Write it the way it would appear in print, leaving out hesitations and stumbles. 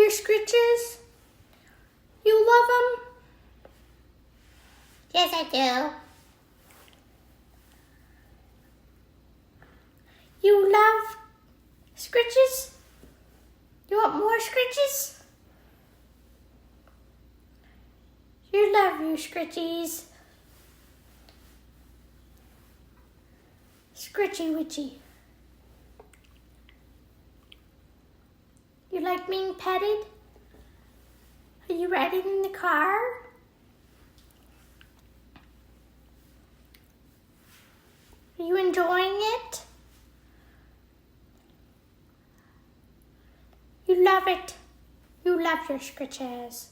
your scritches? You love them? Yes, I do. You love scritches? You want more scritches? You love your scritchies. Scritchy witchy. You like being petted? Are you riding in the car? Are you enjoying it? You love it. You love your scritches.